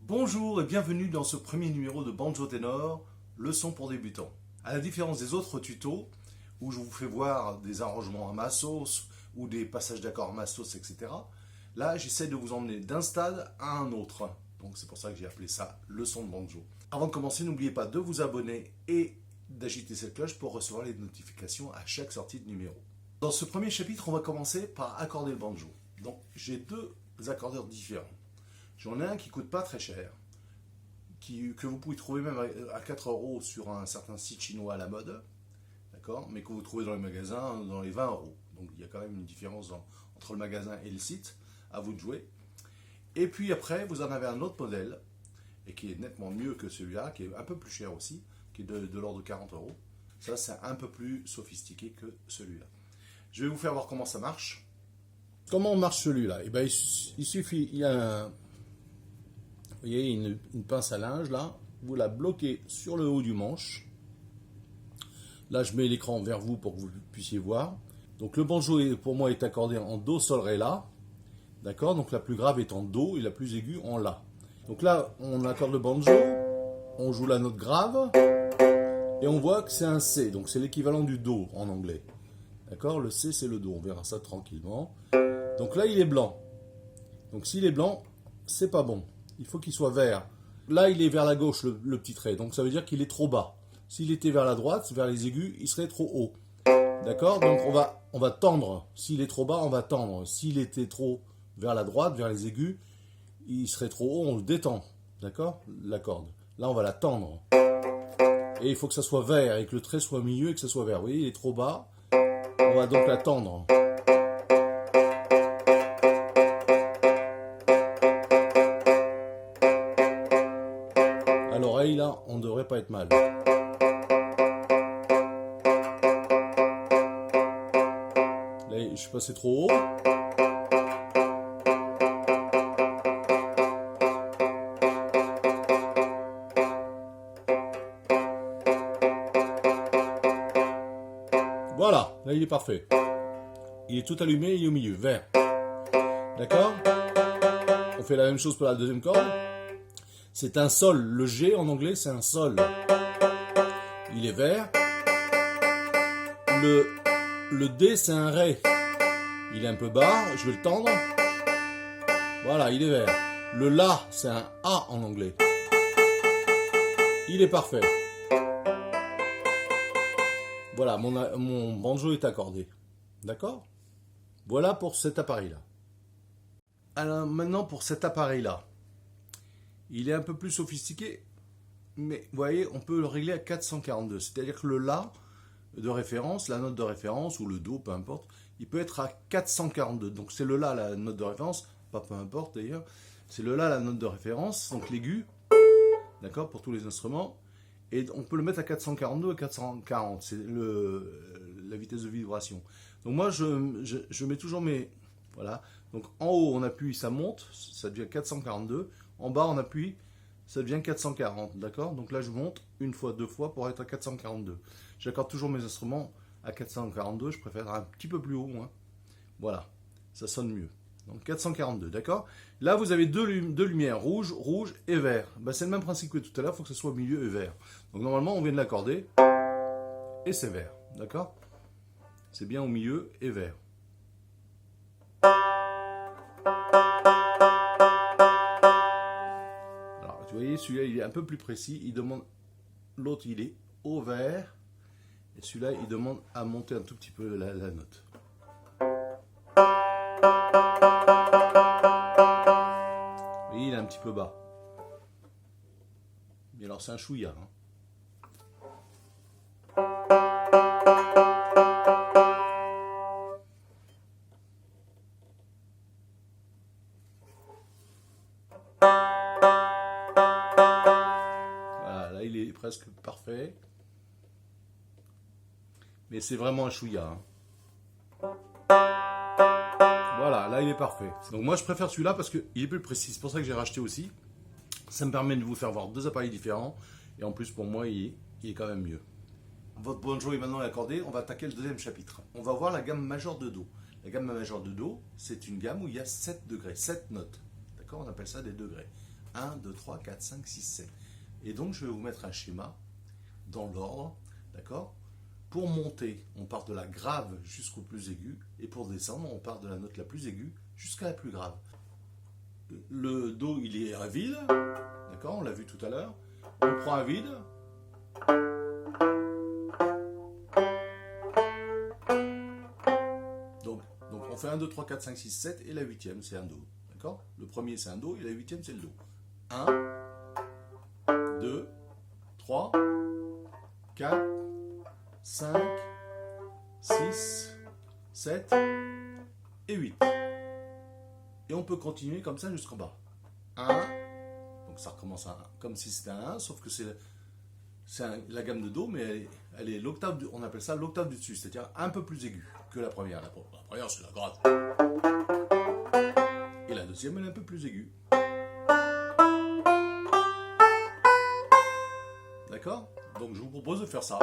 Bonjour et bienvenue dans ce premier numéro de Banjo Ténor, leçon pour débutants. À la différence des autres tutos, où je vous fais voir des arrangements à ma sauce ou des passages d'accords à ma sauce, etc. Là, j'essaie de vous emmener d'un stade à un autre. Donc c'est pour ça que j'ai appelé ça leçon de banjo. Avant de commencer, n'oubliez pas de vous abonner et d'agiter cette cloche pour recevoir les notifications à chaque sortie de numéro. Dans ce premier chapitre, on va commencer par accorder le banjo. Donc j'ai deux accordeurs différents. J'en ai un qui ne coûte pas très cher, que vous pouvez trouver même à 4 € sur un certain site chinois à la mode, d'accord, mais que vous trouvez dans les magasins dans les 20 €. Donc il y a quand même une différence entre le magasin et le site, à vous de jouer. Et puis après, vous en avez un autre modèle, et qui est nettement mieux que celui-là, qui est un peu plus cher aussi, qui est de l'ordre de 40 €. Ça, c'est un peu plus sophistiqué que celui-là. Je vais vous faire voir comment ça marche. Comment marche celui-là? Eh bien, il suffit, il y a vous voyez, une pince à linge, là, vous la bloquez sur le haut du manche. Là, je mets l'écran vers vous pour que vous puissiez voir. Donc, le banjo, pour moi, est accordé en Do, Sol, Ré, La. D'accord? Donc, la plus grave est en Do et la plus aiguë en La. Donc là, on accorde le banjo, on joue la note grave, et on voit que c'est un C. Donc, c'est l'équivalent du Do en anglais. D'accord? Le C, c'est le Do. On verra ça tranquillement. Donc là, il est blanc. Donc, s'il est blanc, c'est pas bon. Il faut qu'il soit vert. Là, il est vers la gauche, le petit trait. Donc, ça veut dire qu'il est trop bas. S'il était vers la droite, vers les aigus, il serait trop haut. D'accord? Donc, on va tendre. S'il est trop bas, on va tendre. S'il était trop vers la droite, vers les aigus, il serait trop haut, on le détend. D'accord? La corde. Là, on va la tendre. Et il faut que ça soit vert et que le trait soit au milieu et que ça soit vert. Vous voyez, il est trop bas. On va donc la tendre. À l'oreille, là, on ne devrait pas être mal. Là, je suis passé trop haut. Voilà, là il est parfait. Il est tout allumé, il est au milieu, vert. D'accord? On fait la même chose pour la deuxième corde. C'est un sol. Le G en anglais, c'est un sol. Il est vert. Le D, c'est un Ré. Il est un peu bas. Je vais le tendre. Voilà, il est vert. Le La, c'est un A en anglais. Il est parfait. Voilà, mon banjo est accordé. D'accord? Voilà pour cet appareil-là. Alors maintenant pour cet appareil-là. Il est un peu plus sophistiqué, mais vous voyez, on peut le régler à 442. C'est-à-dire que le La de référence, la note de référence, ou le Do, peu importe, il peut être à 442. Donc c'est le La la note de référence, pas peu importe d'ailleurs, c'est le La la note de référence, donc l'aigu, d'accord, pour tous les instruments. Et on peut le mettre à 442 et 440, c'est la vitesse de vibration. Donc moi, je mets toujours mes... Voilà. Donc en haut, on appuie, ça monte, ça devient 442. En bas, on appuie, ça devient 440. D'accord? Donc là, je monte une fois, deux fois pour être à 442. J'accorde toujours mes instruments à 442. Je préfère un petit peu plus haut. Hein. Voilà. Ça sonne mieux. Donc 442, d'accord? Là, vous avez deux lumières, rouge et vert. Ben, c'est le même principe que tout à l'heure, il faut que ce soit au milieu et vert. Donc normalement, on vient de l'accorder et c'est vert, d'accord? C'est bien au milieu et vert. Alors, vous voyez, celui-là, il est un peu plus précis. Il demande, l'autre, il est au vert. Et celui-là, il demande à monter un tout petit peu la note. Il est un petit peu bas. Mais alors c'est un chouïa. Hein. Voilà, là il est presque parfait. Mais c'est vraiment un chouïa. Hein. Voilà, là il est parfait. Donc moi je préfère celui-là parce qu'il est plus précis. C'est pour ça que j'ai racheté aussi. Ça me permet de vous faire voir deux appareils différents. Et en plus pour moi il est quand même mieux. Votre banjo est maintenant accordé. On va attaquer le deuxième chapitre. On va voir la gamme majeure de Do. La gamme majeure de Do, c'est une gamme où il y a 7 degrés, 7 notes. D'accord? On appelle ça des degrés. 1, 2, 3, 4, 5, 6, 7. Et donc je vais vous mettre un schéma dans l'ordre, d'accord? Pour monter, on part de la grave jusqu'au plus aigu, et pour descendre, on part de la note la plus aiguë jusqu'à la plus grave. Le Do, il est à vide, d'accord? On l'a vu tout à l'heure. On prend un vide. Donc on fait 1, 2, 3, 4, 5, 6, 7, et la huitième, c'est un Do, d'accord? Le premier, c'est un Do, et la huitième, c'est le Do. 1, 2, 3, 4, 5, 6, 7 et 8. Et on peut continuer comme ça jusqu'en bas. 1, donc ça recommence à 1, comme si c'était un 1, sauf que c'est la gamme de Do, mais elle est l'octave, on appelle ça l'octave du dessus, c'est-à-dire un peu plus aiguë que la première. La première, c'est la grave. Et la deuxième, elle est un peu plus aiguë. D'accord? Donc je vous propose de faire ça.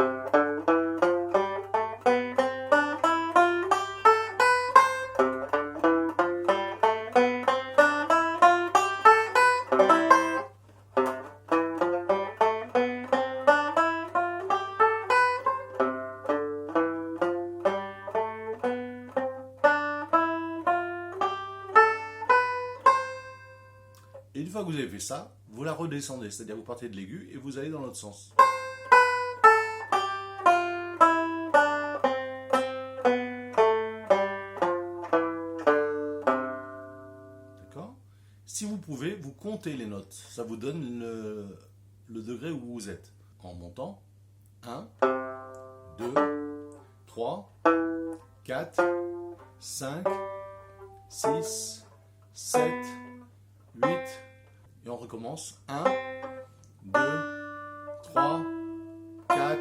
Et une fois que vous avez fait ça, vous la redescendez, c'est-à-dire vous partez de l'aigu et vous allez dans l'autre sens. D'accord? Si vous pouvez, vous comptez les notes. Ça vous donne le degré où vous êtes. En montant, 1, 2, 3, 4, 5, 6, 7, 8, et on recommence. 1, 2, 3, 4,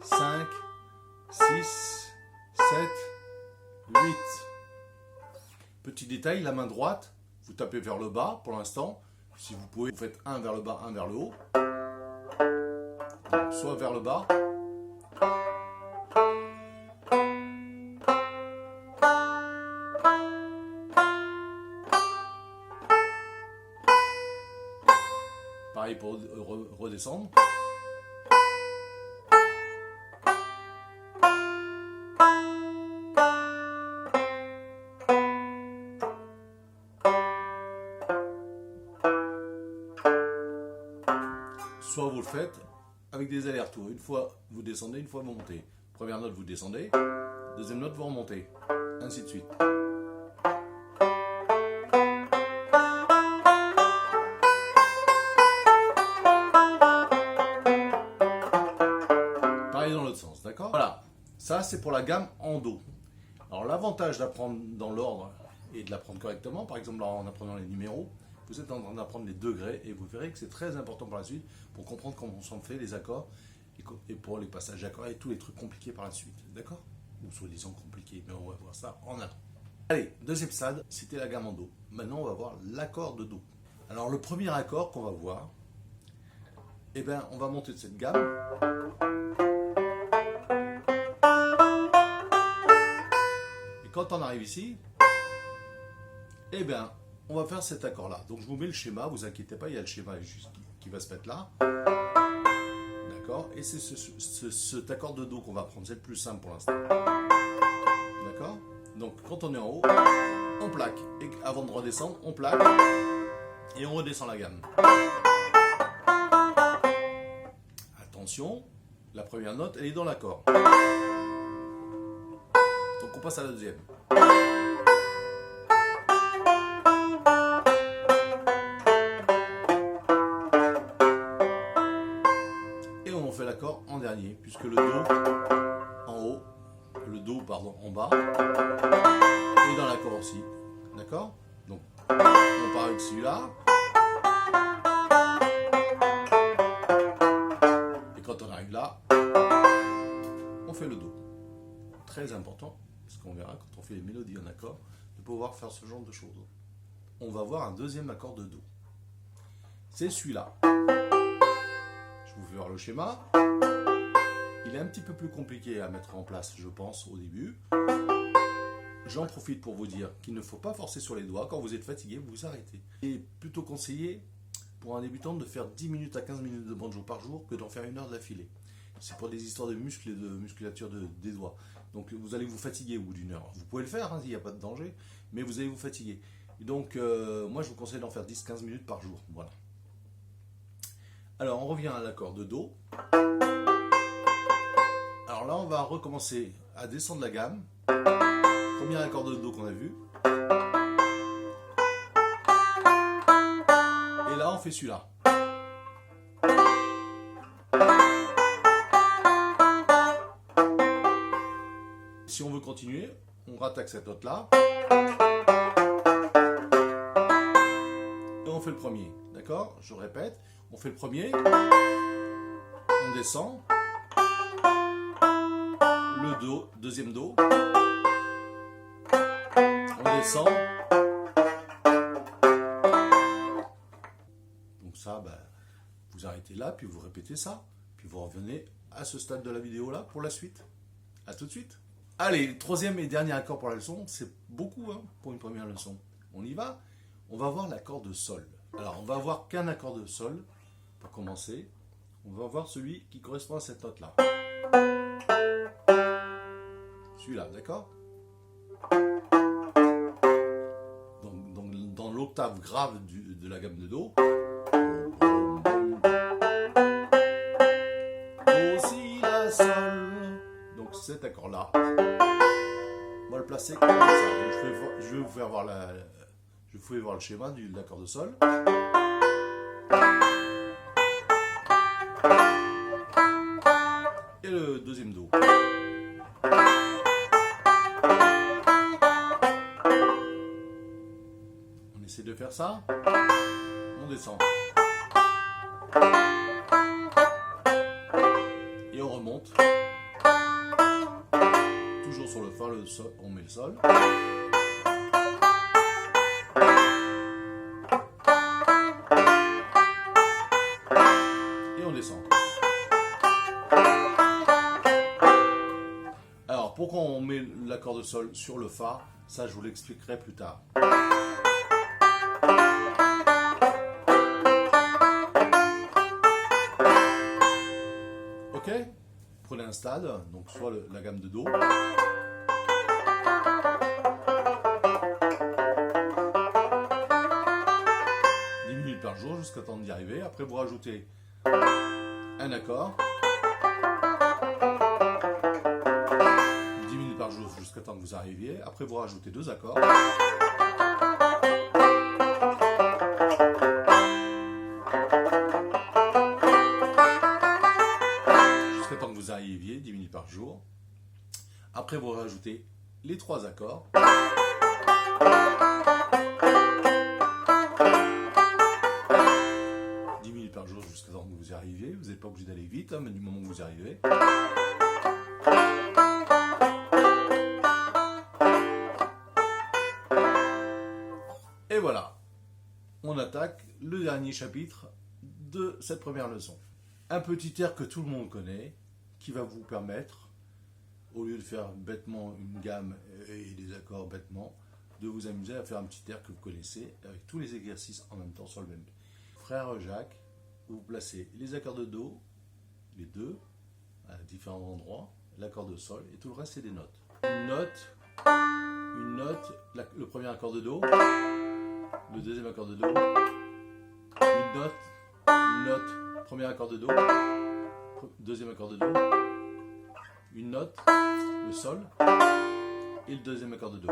5, 6, 7, 8. Petit détail, la main droite, vous tapez vers le bas pour l'instant. Si vous pouvez, vous faites 1 vers le bas, 1 vers le haut. Donc, soit vers le bas. Pareil pour redescendre. Soit vous le faites avec des allers-retours. Une fois vous descendez, une fois vous montez. Première note vous descendez, deuxième note vous remontez, ainsi de suite. Pareil dans l'autre sens, d'accord? Voilà, ça c'est pour la gamme en Do. Alors l'avantage d'apprendre dans l'ordre et de l'apprendre correctement, par exemple en apprenant les numéros, vous êtes en train d'apprendre les degrés et vous verrez que c'est très important pour la suite pour comprendre comment on s'en fait les accords et pour les passages d'accords et tous les trucs compliqués par la suite, d'accord? Ou soi-disant compliqués, mais on va voir ça en allant. Allez, deuxième stade, c'était la gamme en Do. Maintenant on va voir l'accord de Do. Alors le premier accord qu'on va voir, eh bien on va monter de cette gamme. Et quand on arrive ici, eh bien on va faire cet accord là. Donc je vous mets le schéma, vous inquiétez pas, il y a le schéma juste qui va se mettre là. D'accord? Et c'est cet accord de Do qu'on va prendre, c'est le plus simple pour l'instant. D'accord? Donc quand on est en haut, on plaque. Et avant de redescendre, on plaque. Et on redescend la gamme. Attention, la première note, elle est dans l'accord. Donc on passe à la deuxième. En dernier, puisque le Do en haut, le Do pardon en bas, et dans l'accord aussi, d'accord? Donc on part avec celui-là, et quand on arrive là, on fait le Do. Très important, parce qu'on verra quand on fait les mélodies en accord, de pouvoir faire ce genre de choses. On va voir un deuxième accord de Do. C'est celui-là. Je vous fais voir le schéma. Il est un petit peu plus compliqué à mettre en place, je pense, au début. J'en profite pour vous dire qu'il ne faut pas forcer sur les doigts. Quand vous êtes fatigué, vous vous arrêtez. Il est plutôt conseillé pour un débutant de faire 10 minutes à 15 minutes de banjo par jour que d'en faire 1 heure d'affilée. C'est pour des histoires de muscles et de musculature des doigts. Donc vous allez vous fatiguer au bout d'1 heure. Vous pouvez le faire, hein, il n'y a pas de danger, mais vous allez vous fatiguer. Et donc moi je vous conseille d'en faire 10-15 minutes par jour. Voilà. Alors on revient à l'accord de Do. Alors là on va recommencer à descendre la gamme. Premier accord de Do qu'on a vu. Et là on fait celui-là. Si on veut continuer, on rattaque cette note-là. Et on fait le premier. D'accord? Je répète. On fait le premier. On descend. Le Do, deuxième Do. On descend. Donc ça, bah, vous arrêtez là, puis vous répétez ça. Puis vous revenez à ce stade de la vidéo là pour la suite. À tout de suite. Allez, troisième et dernier accord pour la leçon, c'est beaucoup hein, pour une première leçon. On y va. On va voir l'accord de Sol. Alors, on va voir qu'un accord de Sol pour commencer. On va voir celui qui correspond à cette note-là. Celui-là, d'accord? Donc, dans l'octave grave de la gamme de Do. Do, Si, La, Sol. Donc cet accord-là, on va le placer comme ça. Donc, je vais vous faire voir je vais vous voir le schéma de l'accord de Sol. Et le deuxième Do. On essaie de faire ça. On descend. Et on remonte. Toujours sur le Fa, le Sol, on met le Sol. Et on descend. Alors, pourquoi on met l'accord de Sol sur le Fa? Ça, je vous l'expliquerai plus tard. Ok? Prenez un stade, donc soit la gamme de Do. Par jour jusqu'à temps d'y arriver. Après vous rajoutez un accord. 10 minutes par jour jusqu'à temps que vous arriviez. Après vous rajoutez 2 accords. Jusqu'à temps que vous arriviez, 10 minutes par jour. Après vous rajoutez les 3 accords. Jusqu'à temps que vous y arrivez, vous n'êtes pas obligé d'aller vite, hein, mais du moment où vous y arrivez. Et voilà, on attaque le dernier chapitre de cette première leçon. Un petit air que tout le monde connaît, qui va vous permettre, au lieu de faire bêtement une gamme et des accords bêtement, de vous amuser à faire un petit air que vous connaissez, avec tous les exercices en même temps sur le même. Frère Jacques, vous placez les accords de Do, les deux, à différents endroits, l'accord de Sol, et tout le reste c'est des notes. Une note, le premier accord de Do, le deuxième accord de Do, une note, premier accord de Do, deuxième accord de Do, une note, le Sol, et le deuxième accord de Do.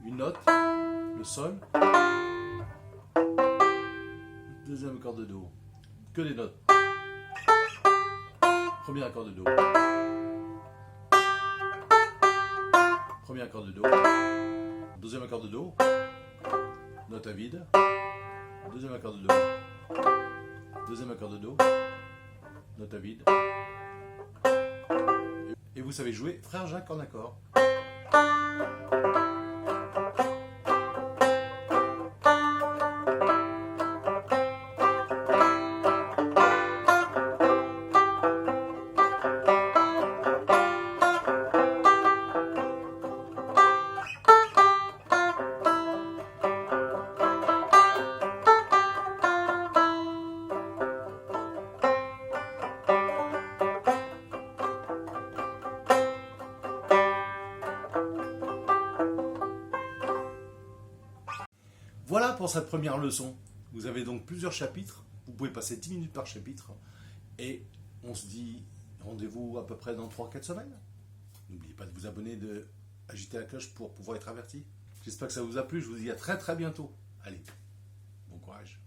Une note, le Sol, deuxième accord de Do, que des notes. Premier accord de Do. Premier accord de Do. Deuxième accord de Do. Note à vide. Deuxième accord de Do. Deuxième accord de Do. Note à vide. Et vous savez jouer Frère Jacques en accord. Voilà pour cette première leçon. Vous avez donc plusieurs chapitres. Vous pouvez passer 10 minutes par chapitre. Et on se dit rendez-vous à peu près dans 3-4 semaines. N'oubliez pas de vous abonner, d'agiter la cloche pour pouvoir être averti. J'espère que ça vous a plu. Je vous dis à très très bientôt. Allez, bon courage.